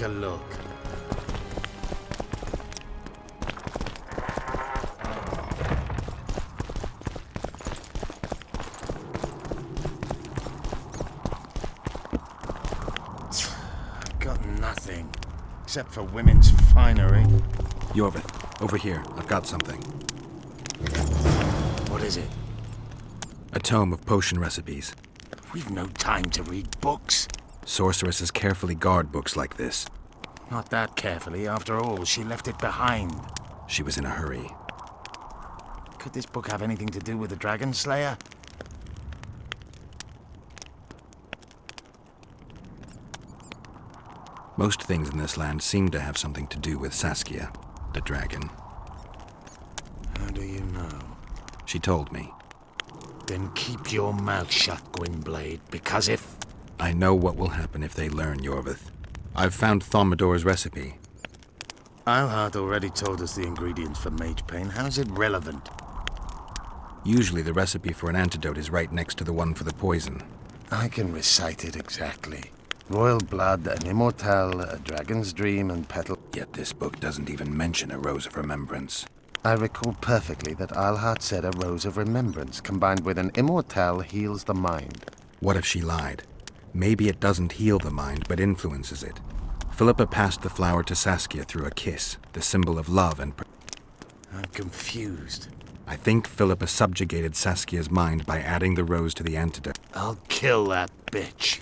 a look. I've got nothing, except for women's finery. Yorvith, over here. I've got something. What is it? A tome of potion recipes. We've no time to read books. Sorceresses carefully guard books like this. Not that carefully. After all, she left it behind. She was in a hurry. Could this book have anything to do with the Dragon Slayer? Most things in this land seem to have something to do with Saskia, the dragon. How do you know? She told me. Then keep your mouth shut, Gwynblade, because if... I know what will happen if they learn, Yorvith. I've found Thaumadore's recipe. Alhart already told us the ingredients for mage pain. How's it relevant? Usually the recipe for an antidote is right next to the one for the poison. I can recite it exactly. Royal blood, an immortal, a dragon's dream, and petal... Yet this book doesn't even mention a Rose of Remembrance. I recall perfectly that Alhart said a Rose of Remembrance combined with an immortal heals the mind. What if she lied? Maybe it doesn't heal the mind, but influences it. Philippa passed the flower to Saskia through a kiss, the symbol of love and... I'm confused. I think Philippa subjugated Saskia's mind by adding the rose to the antidote. I'll kill that bitch.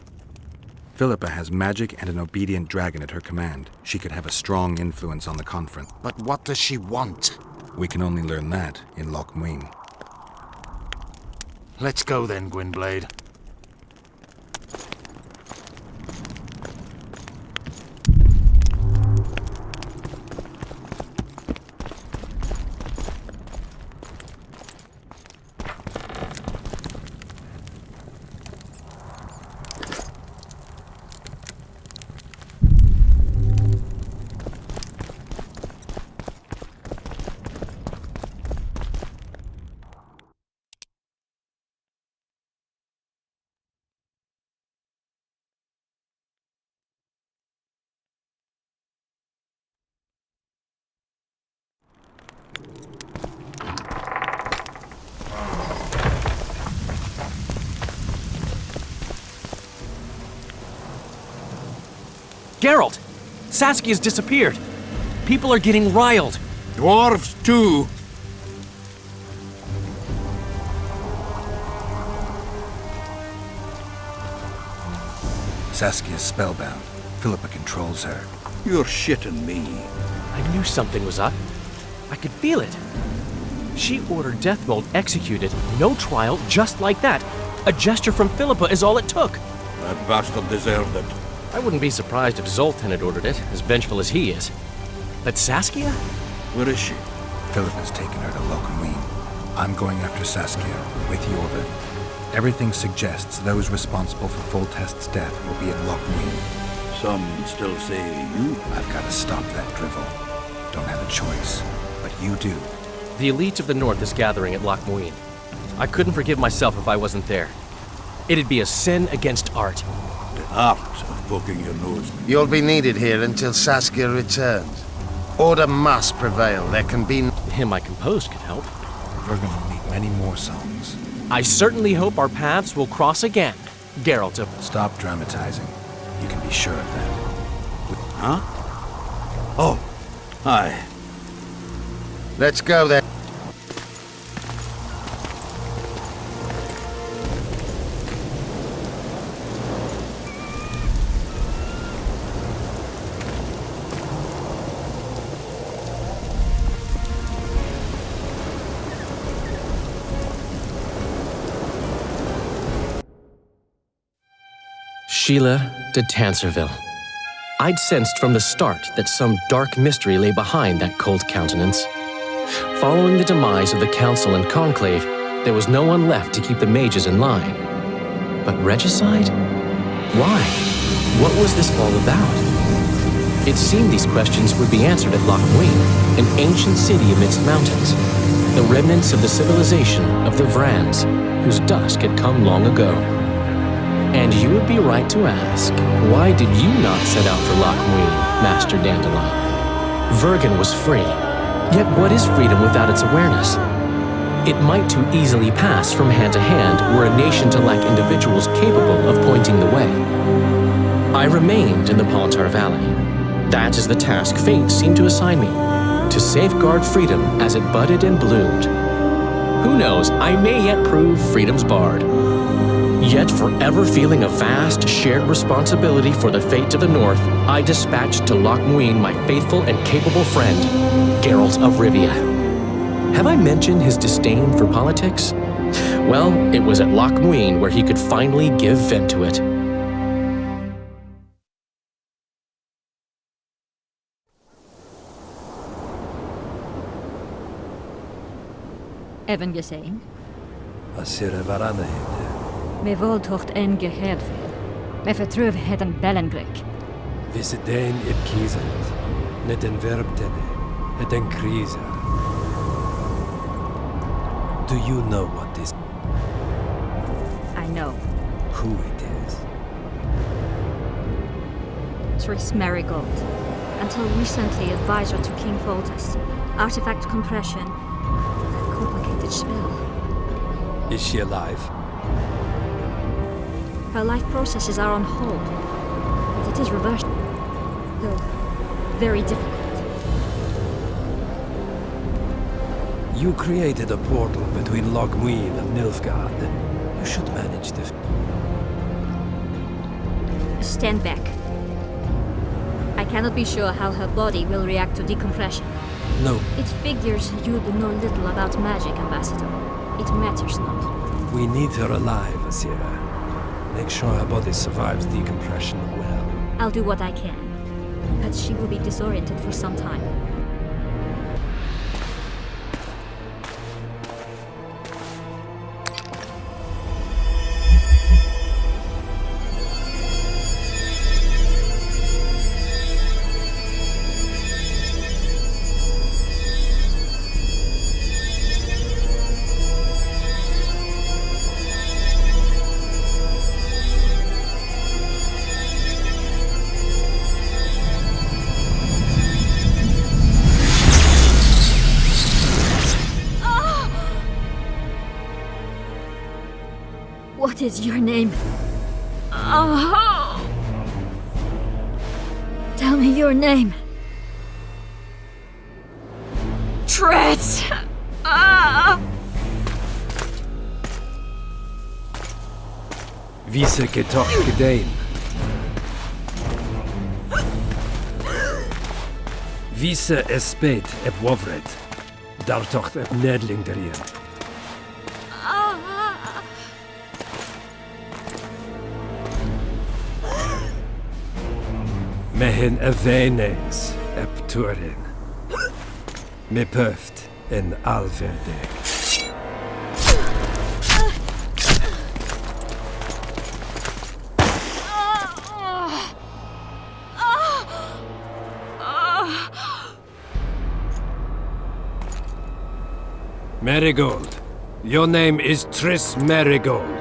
Philippa has magic and an obedient dragon at her command. She could have a strong influence on the conference. But what does she want? We can only learn that in Loch Muin. Let's go then, Gwynblade. Geralt! Saskia's disappeared. People are getting riled. Dwarves, too. Saskia's spellbound. Philippa controls her. You're shitting me. I knew something was up. I could feel it. She ordered Deathmold executed, no trial, just like that. A gesture from Philippa is all it took. That bastard deserved it. I wouldn't be surprised if Zoltan had ordered it, as vengeful as he is. But Saskia? Where is she? Philippa's taken her to Loch Muin. I'm going after Saskia, with Yorvith. Everything suggests those responsible for Foltest's death will be at Loch Muin. Some still say you. I've got to stop that drivel. Don't have a choice, but you do. The elite of the North is gathering at Loch Muin. I couldn't forgive myself if I wasn't there. It'd be a sin against art. The art of poking your nose. You'll be needed here until Saskia returns. Order must prevail. There can be... The hymn I composed could help. Vergen will need many more songs. I certainly hope our paths will cross again, Geralt. Stop dramatizing. You can be sure of that. Huh? Oh, aye. Let's go then. Sheila de Tanserville. I'd sensed from the start that some dark mystery lay behind that cold countenance. Following the demise of the Council and Conclave, there was no one left to keep the mages in line. But regicide? Why? What was this all about? It seemed these questions would be answered at Loch Muin, an ancient city amidst mountains, the remnants of the civilization of the Vrans, whose dusk had come long ago. And you would be right to ask, why did you not set out for Loch Muin, Master Dandelion? Vergen was free. Yet what is freedom without its awareness? It might too easily pass from hand to hand were a nation to lack individuals capable of pointing the way. I remained in the Paltar Valley. That is the task fate seemed to assign me, to safeguard freedom as it budded and bloomed. Who knows, I may yet prove freedom's bard. Yet forever feeling a vast, shared responsibility for the fate of the North, I dispatched to Loch Muin my faithful and capable friend, Geralt of Rivia. Have I mentioned his disdain for politics? Well, it was at Loch Muin where he could finally give vent to it. Even gesehen? As er varanne hinde. Me voltocht en geheerd. Me vertrouwen het een bellengrik. Visse dein et kiesert. Net en verbtene. Et en krisa. Do you know what this... I know. who it is? Tris Marigold. Until recently advisor to King Foltest. Artifact compression. A complicated spell. Is she alive? Her life processes are on hold. But it is reversed. Though, very difficult. You created a portal between Loch Muin and Nilfgaard. You should manage to... Stand back. I cannot be sure how her body will react to decompression. No, It figures you know little about magic, Ambassador. It matters not. we need her alive, Asira. Make sure her body survives decompression well. I'll do what I can. But she will be disoriented for some time. What is your name? Oh! Tell me your name. Tris! Vise getoch gedein. Vise espet ep wovred. Dartocht ep nedling derien. Mehen evenes ep turin. Me pöft en alverdeg. Marigold. Your name is Tris Marigold.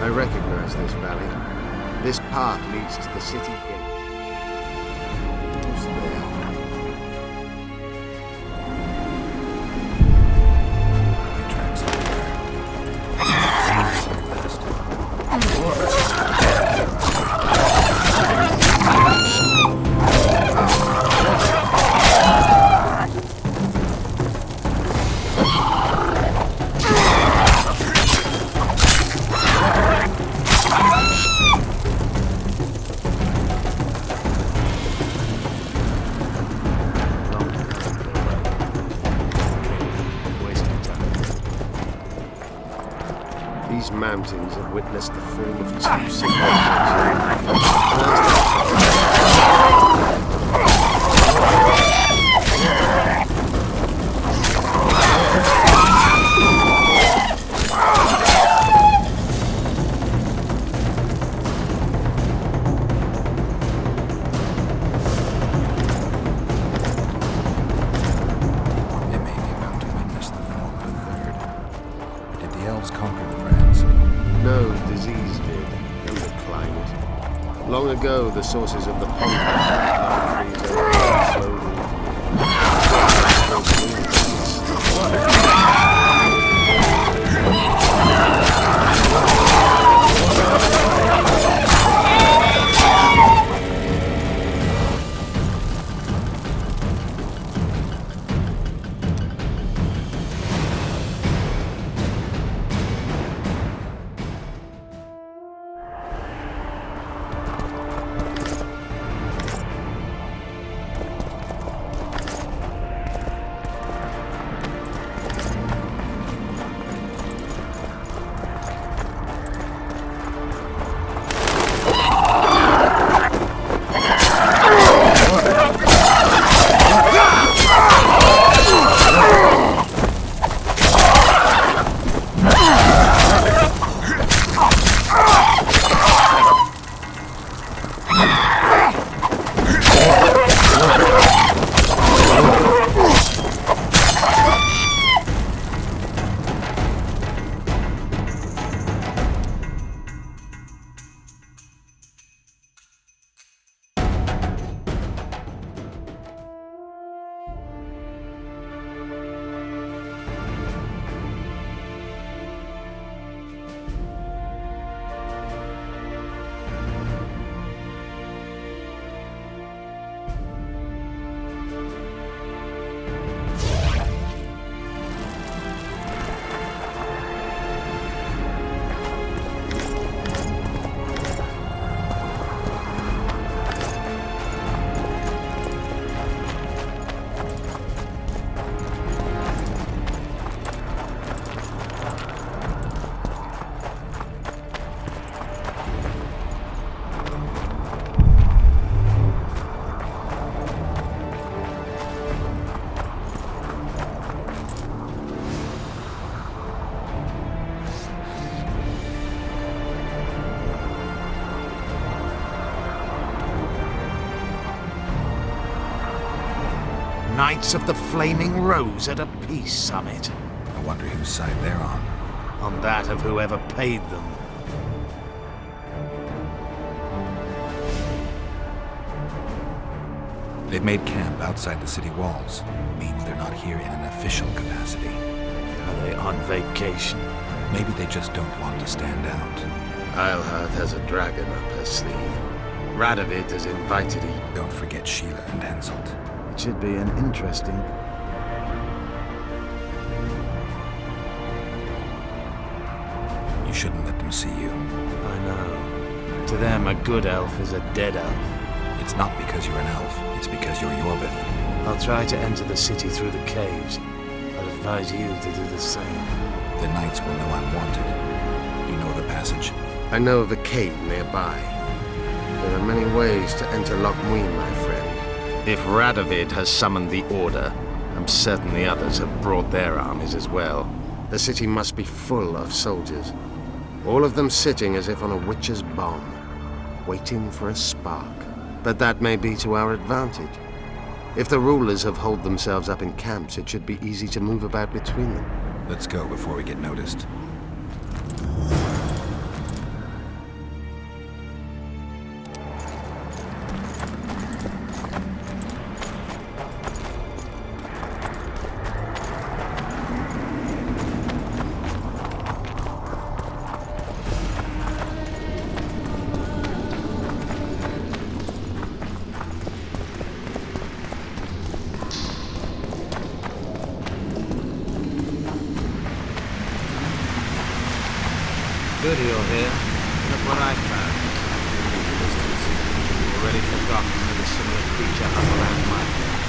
I recognize this valley. This path leads to the city gate. Who's there? Railway tracks These mountains have witnessed the fall of two civilizations. First, ago, the sources of the pond freeze slowly. Knights of the Flaming Rose at a peace summit. I wonder whose side they're on. On that of whoever paid them. They've made camp outside the city walls. Means they're not here in an official capacity. Are they on vacation? Maybe they just don't want to stand out. Eilhart has a dragon up her sleeve. Radovid has invited you. Don't forget Sheila and Henselt. It should be an interesting... You shouldn't let them see you. I know. To them, a good elf is a dead elf. It's not because you're an elf, it's because you're Yorvith. I'll try to enter the city through the caves. I'd advise you to do the same. The knights will know I'm wanted. You know the passage? I know of a cave nearby. There are many ways to enter Loch Muin, my friend. If Radovid has summoned the Order, I'm certain the others have brought their armies as well. The city must be full of soldiers. All of them sitting as if on a witch's bomb, waiting for a spark. But that may be to our advantage. If the rulers have holed themselves up in camps, it should be easy to move about between them. Let's go before we get noticed. Good you're here. Look what I found. Already forgotten that a similar creature hung around my place.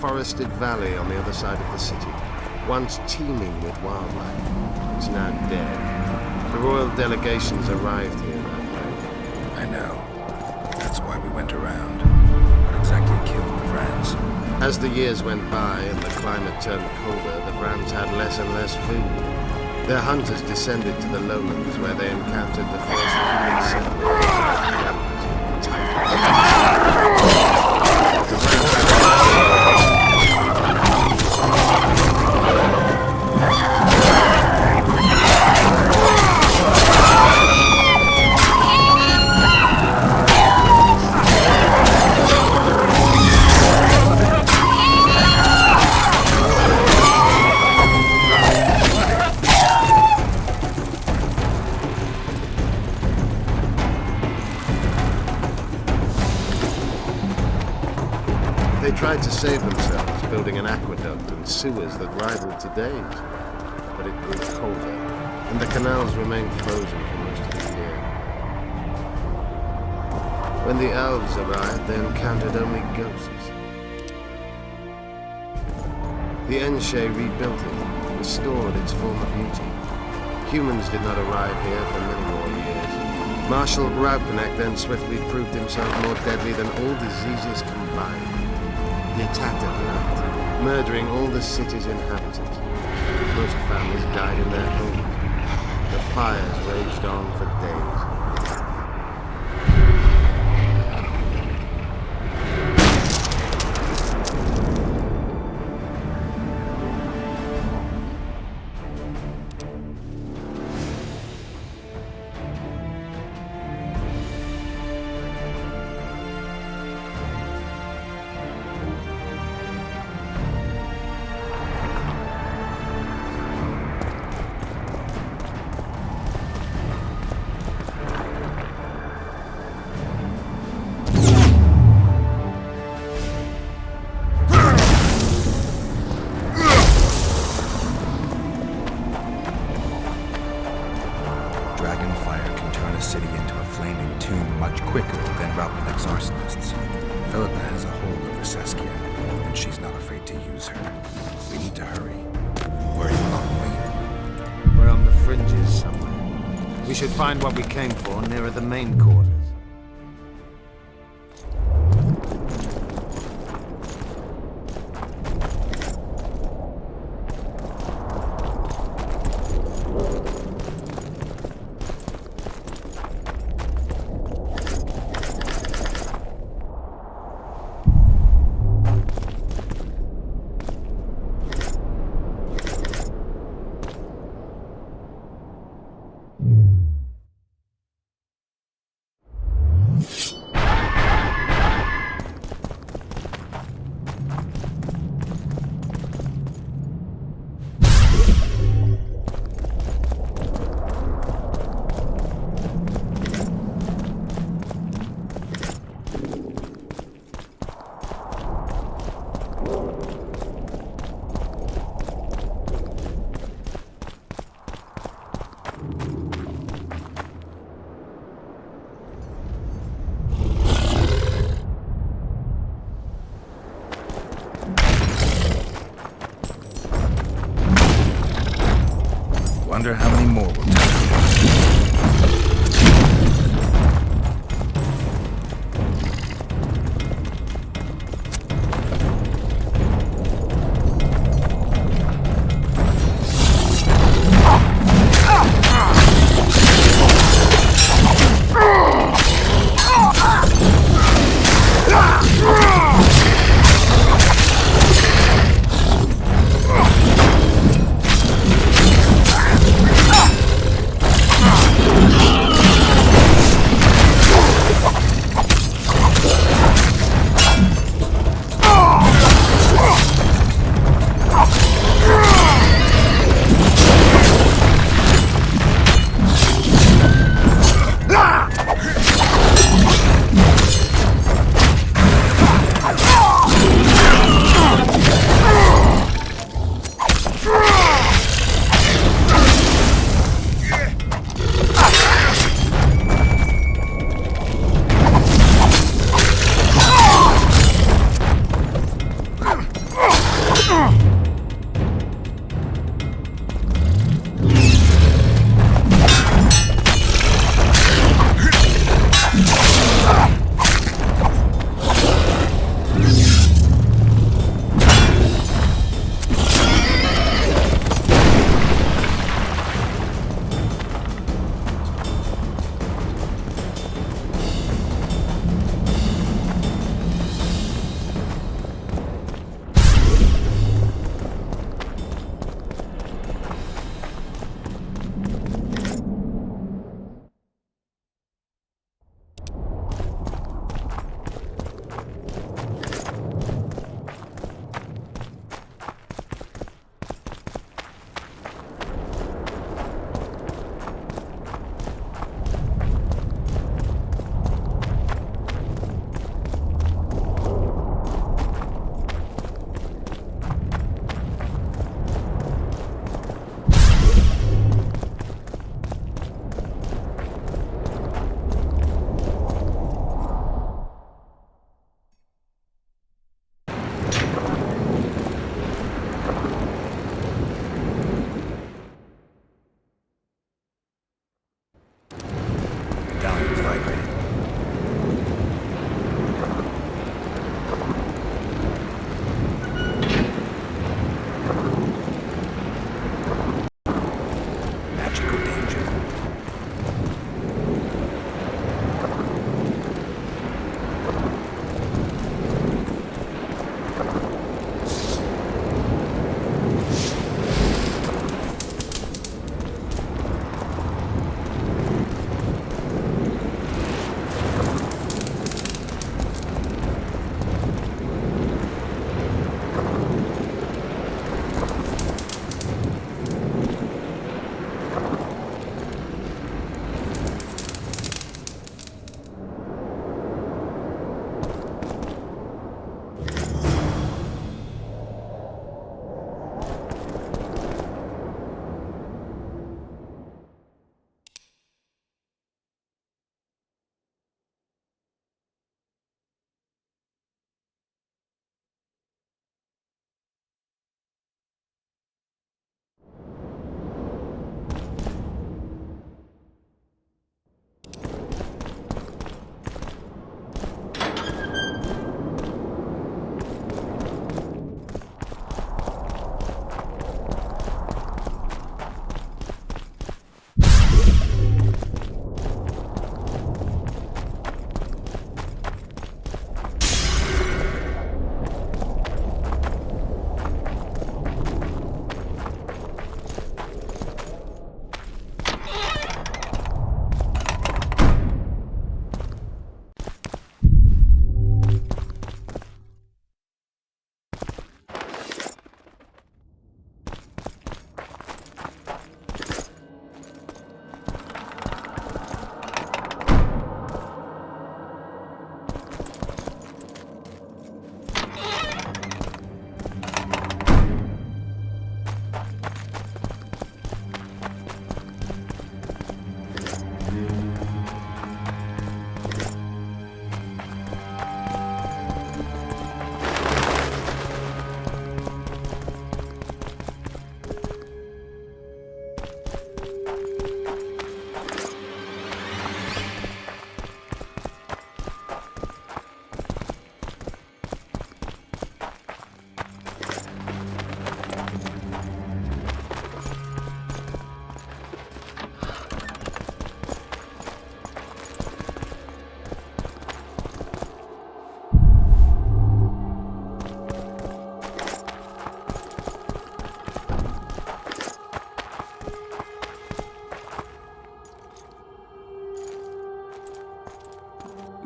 forested valley on the other side of the city, once teeming with wildlife. It's now dead. The royal delegations arrived here that way. I know. That's why we went around. What exactly killed the Vrans? As the years went by and the climate turned colder, the Vrans had less and less food. Their hunters descended to the lowlands where they encountered the first human settlers. They tried to save themselves, building an aqueduct and sewers that rivaled today's. But it grew colder, and the canals remained frozen for most of the year. When the elves arrived, they encountered only ghosts. The Enshe rebuilt it, restored its former beauty. Humans did not arrive here for many more years. Marshal Raupnecht then swiftly proved himself more deadly than all diseases combined. He attacked at night, murdering all the city's inhabitants. Most families died in their homes. The fires raged on for days. Dragonfire can turn a city into a flaming tomb much quicker than Raupnecht's arsonists. Philippa has a hold over Saskia, and she's not afraid to use her. We need to hurry. Where are you, Lockwood? We're on the fringes somewhere. We should find what we came for nearer the main quarters. Wonder how many more will take.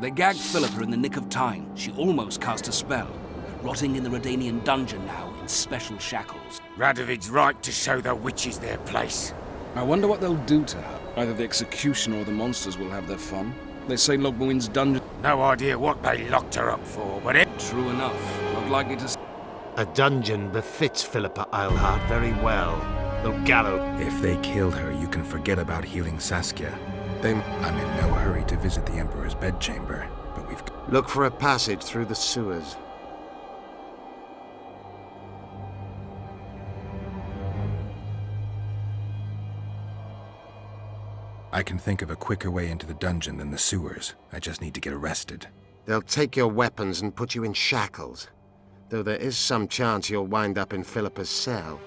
They gagged Philippa in the nick of time. She almost cast a spell. Rotting in the Redanian dungeon now in special shackles. Radovid's right to show the witches their place. I wonder what they'll do to her. Either the execution or the monsters will have their fun. They say Logmuin's dungeon... No idea what they locked her up for, but it... True enough. Not likely to... A dungeon befits Philippa Eilhart very well. The gallows. If they kill her, you can forget about healing Saskia. I'm in no hurry to visit the Emperor's bedchamber, but we've... Look for a passage through the sewers. I can think of a quicker way into the dungeon than the sewers. I just need to get arrested. They'll take your weapons and put you in shackles. Though there is some chance you'll wind up in Philippa's cell.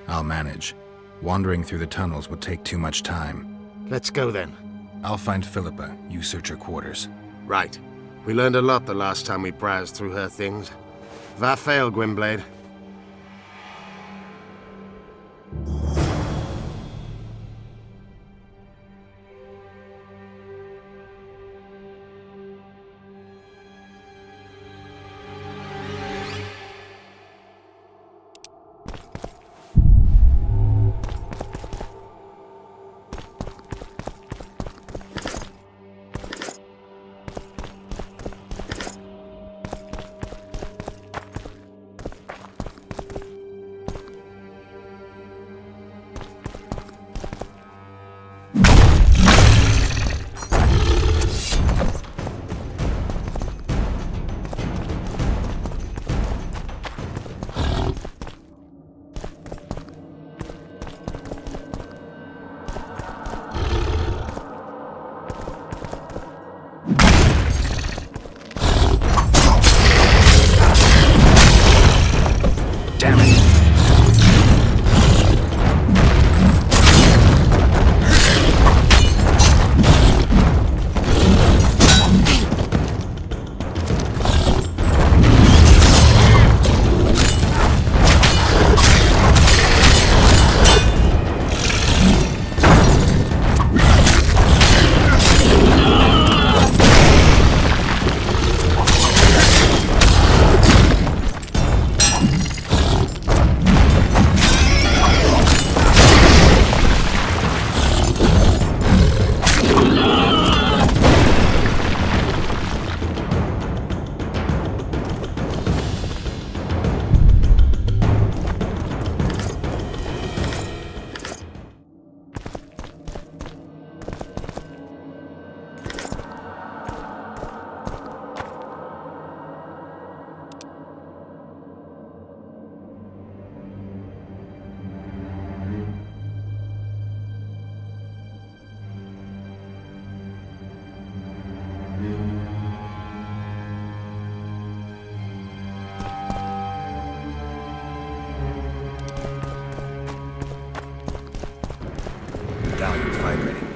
I'll manage. Wandering through the tunnels would take too much time. Let's go then. I'll find Philippa. You search her quarters. Right. We learned a lot the last time we browsed through her things. Va fail, Gwynblade. Medallion's vibrating.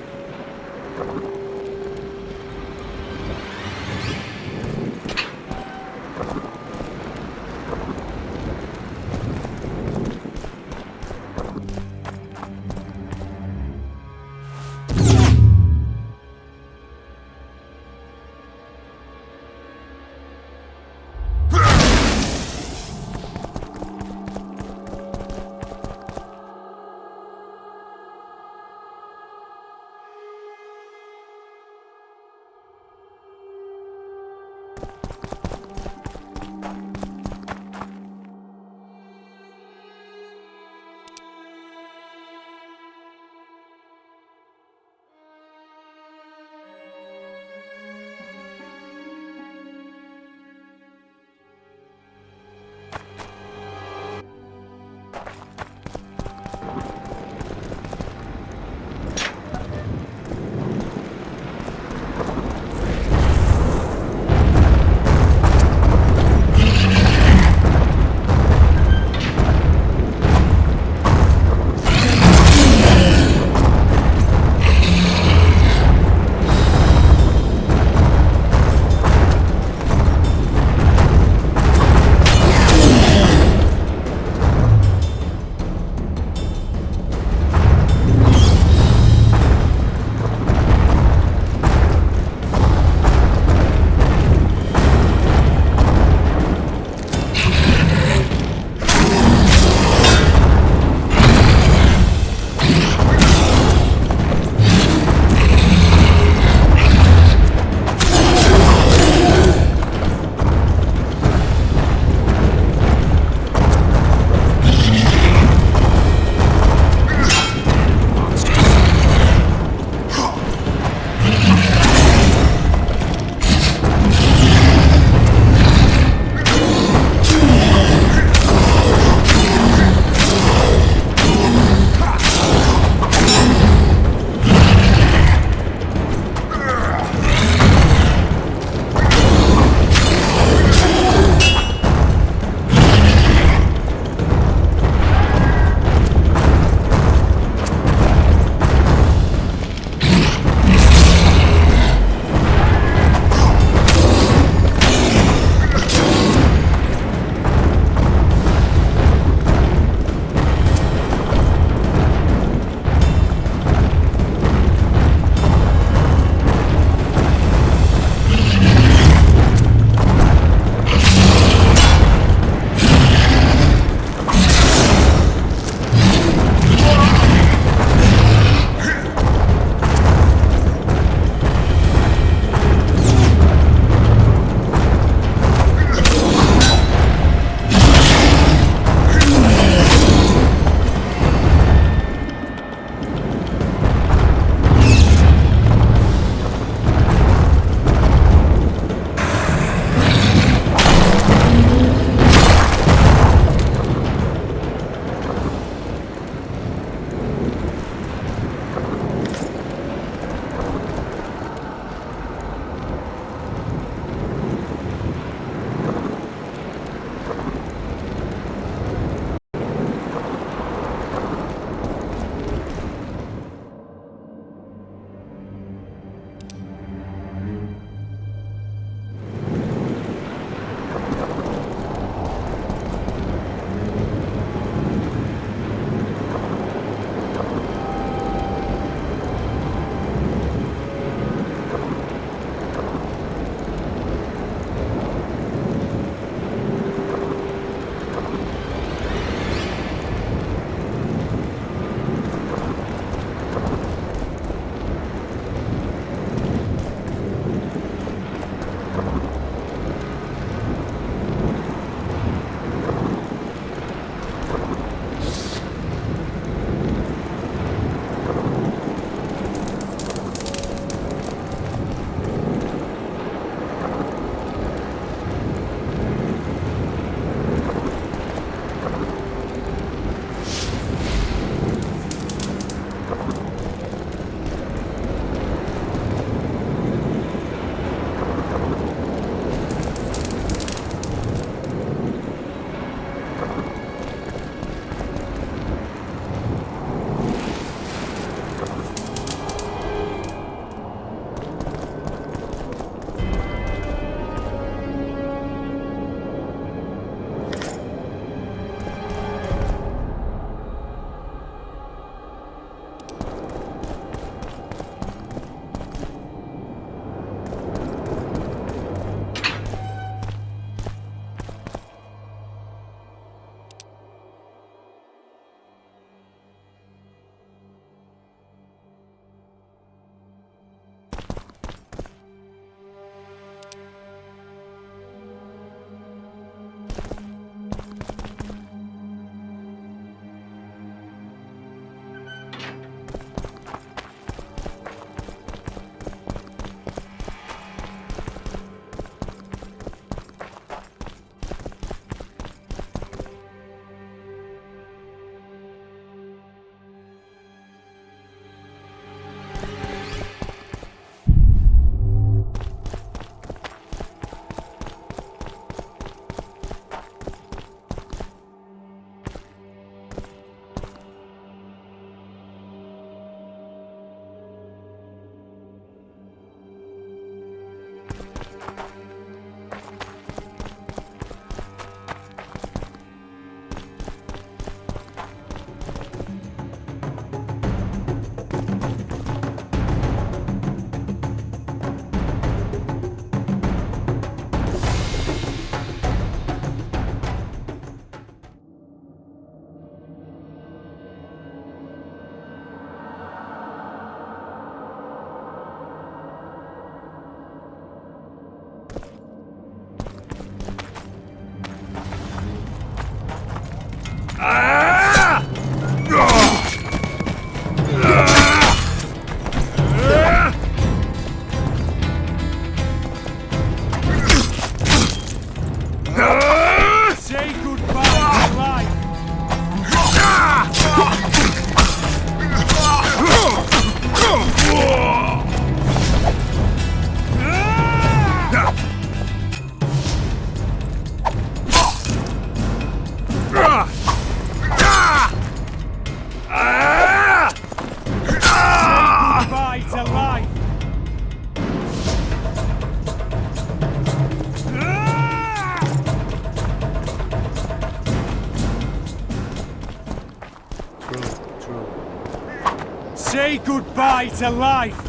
Say goodbye to life!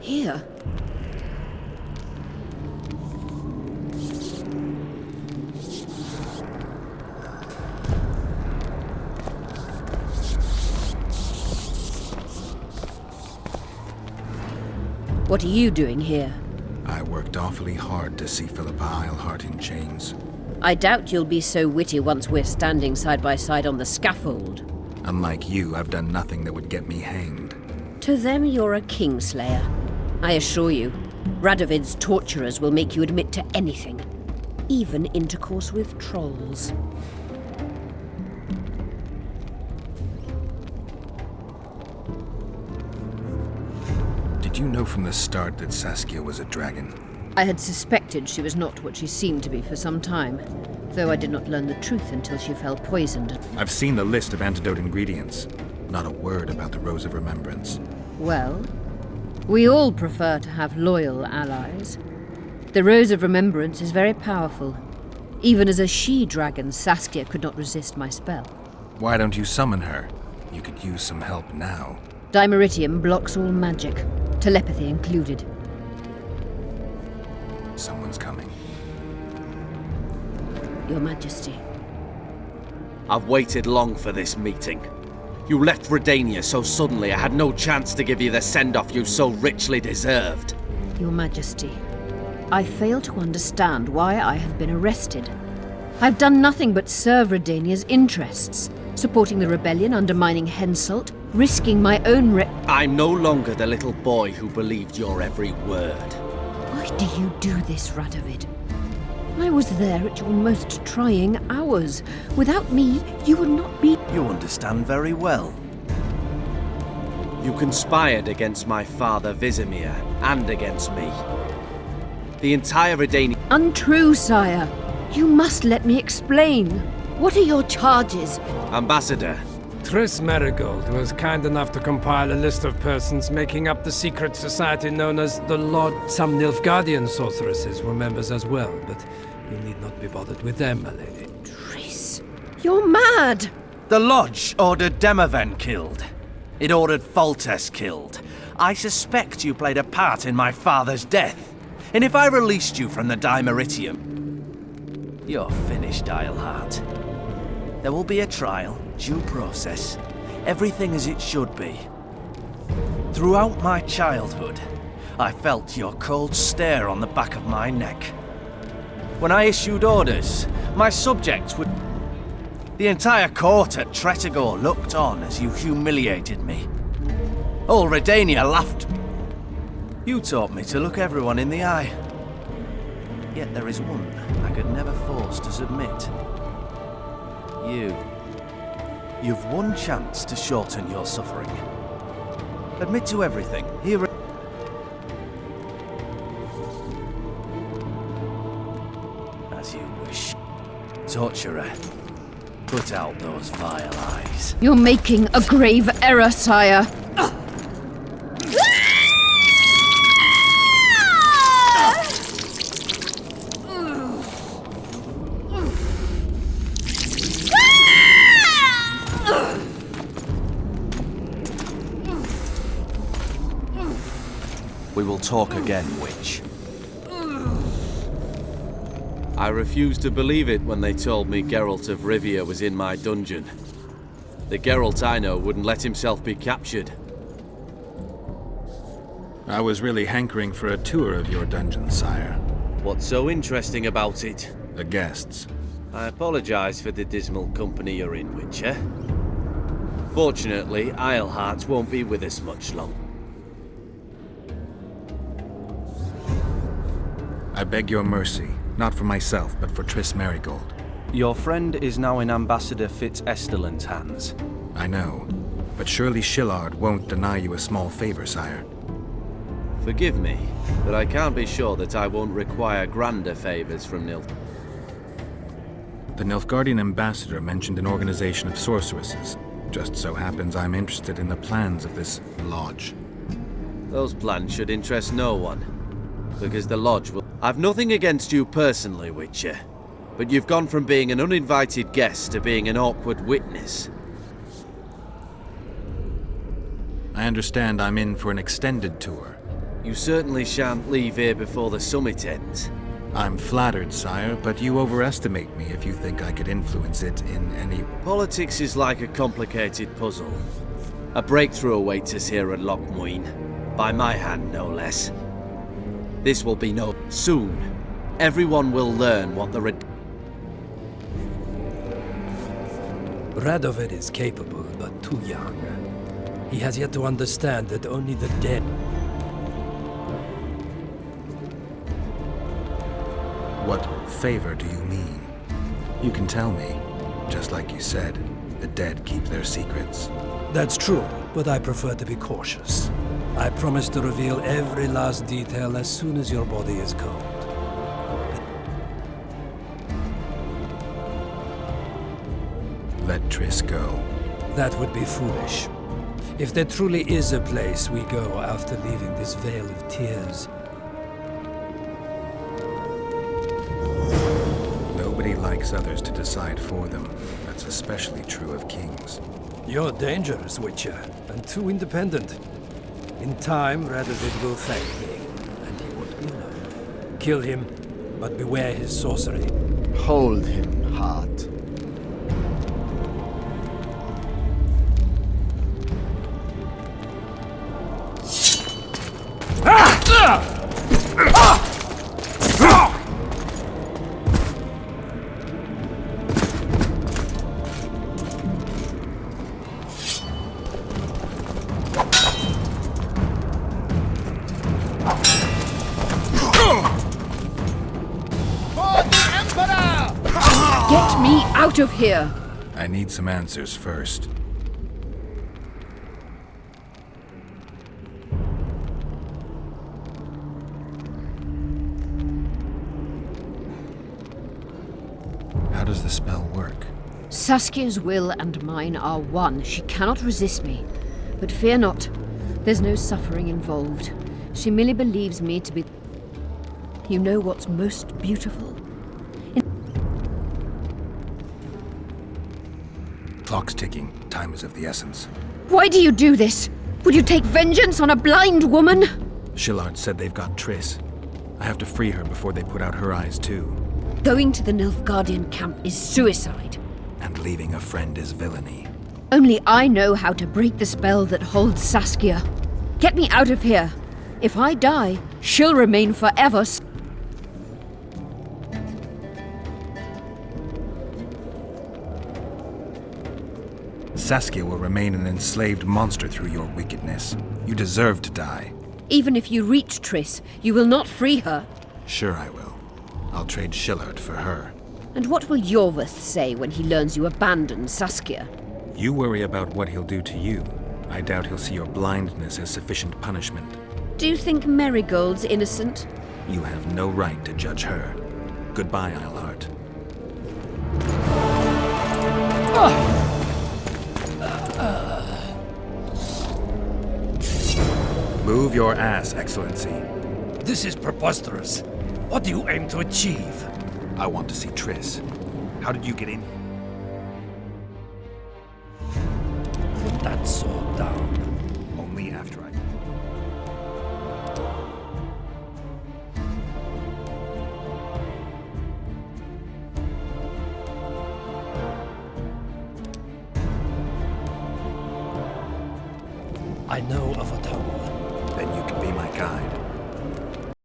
Here? What are you doing here? I worked awfully hard to see Philippa Eilhart in chains. I doubt you'll be so witty once we're standing side by side on the scaffold. Unlike you, I've done nothing that would get me hanged. To them, you're a kingslayer. I assure you, Radovid's torturers will make you admit to anything. Even intercourse with trolls. Did you know from the start that Saskia was a dragon? I had suspected she was not what she seemed to be for some time, though I did not learn the truth until she fell poisoned. I've seen the list of antidote ingredients. Not a word about the Rose of Remembrance. Well, we all prefer to have loyal allies. The Rose of Remembrance is very powerful. Even as a she-dragon, Saskia could not resist my spell. Why don't you summon her? You could use some help now. Dimeritium blocks all magic, telepathy included. Someone's coming. Your Majesty. I've waited long for this meeting. You left Redania so suddenly I had no chance to give you the send-off you so richly deserved. Your Majesty, I fail to understand why I have been arrested. I've done nothing but serve Redania's interests, supporting the rebellion, undermining Henselt, risking my own I'm no longer the little boy who believed your every word. Why do you do this, Radovid? I was there at your most trying hours. Without me, you would not be... You understand very well. You conspired against my father Vizimir and against me. The entire Redania... Untrue, sire. You must let me explain. What are your charges? Ambassador. Triss Marigold was kind enough to compile a list of persons making up the secret society known as the Lord. Some Nilfgaardian sorceresses were members as well, but you need not be bothered with them, my lady. Triss, you're mad! The Lodge ordered Demaven killed. It ordered Foltest killed. I suspect you played a part in my father's death. And if I released you from the Dimeritium, you're finished, Eilhart. There will be a trial, due process, everything as it should be. Throughout my childhood, I felt your cold stare on the back of my neck. When I issued orders, my subjects would... The entire court at Tretogor looked on as you humiliated me. All Redania laughed. You taught me to look everyone in the eye. Yet there is one I could never force to submit. You. You've one chance to shorten your suffering. Admit to everything. Here. As you wish. Torturer, put out those vile eyes. You're making a grave error, sire. We will talk again, witch. I refused to believe it when they told me Geralt of Rivia was in my dungeon. The Geralt I know wouldn't let himself be captured. I was really hankering for a tour of your dungeon, sire. What's so interesting about it? The guests. I apologize for the dismal company you're in, Witcher. Fortunately, Eilhart won't be with us much longer. I beg your mercy, not for myself, but for Triss Merigold. Your friend is now in Ambassador Fitz-Esterlin's hands. I know, but surely Shillard won't deny you a small favor, sire. Forgive me, but I can't be sure that I won't require grander favors from Nilf. The Nilfgaardian ambassador mentioned an organization of sorceresses. Just so happens I'm interested in the plans of this lodge. Those plans should interest no one, because the lodge will... I've nothing against you personally, Witcher, but you've gone from being an uninvited guest to being an awkward witness. I understand I'm in for an extended tour. You certainly shan't leave here before the summit ends. I'm flattered, sire, but you overestimate me if you think I could influence it in any... Politics is like a complicated puzzle. A breakthrough awaits us here at Loch Muin, by my hand no less. This will be no... Soon, everyone will learn what the... Radovid is capable, but too young. He has yet to understand that only the dead... What favor do you mean? You can tell me. Just like you said, the dead keep their secrets. That's true, but I prefer to be cautious. I promise to reveal every last detail as soon as your body is cold. Let Triss go. That would be foolish. If there truly is a place we go after leaving this vale of tears... Nobody likes others to decide for them. That's especially true of kings. You're dangerous, Witcher, and too independent. In time, Radovid will thank me, and he won't be alone. Kill him, but beware his sorcery. Hold him, Hart. Get me out of here! I need some answers first. How does the spell work? Saskia's will and mine are one. She cannot resist me. But fear not. There's no suffering involved. She merely believes me to be... You know what's most beautiful? Clock's ticking. Time is of the essence. Why do you do this? Would you take vengeance on a blind woman? Shillard said they've got Triss. I have to free her before they put out her eyes, too. Going to the Nilfgaardian camp is suicide. And leaving a friend is villainy. Only I know how to break the spell that holds Saskia. Get me out of here. If I die, she'll remain forever. Saskia will remain an enslaved monster through your wickedness. You deserve to die. Even if you reach Triss, you will not free her. Sure I will. I'll trade Shillard for her. And what will Yorveth say when he learns you abandoned Saskia? You worry about what he'll do to you. I doubt he'll see your blindness as sufficient punishment. Do you think Merigold's innocent? You have no right to judge her. Goodbye, Eilhart. Move your ass, Excellency. This is preposterous. What do you aim to achieve? I want to see Triss. How did you get in? Put that sword down. Only after I... I know of a tunnel. Then you can be my guide.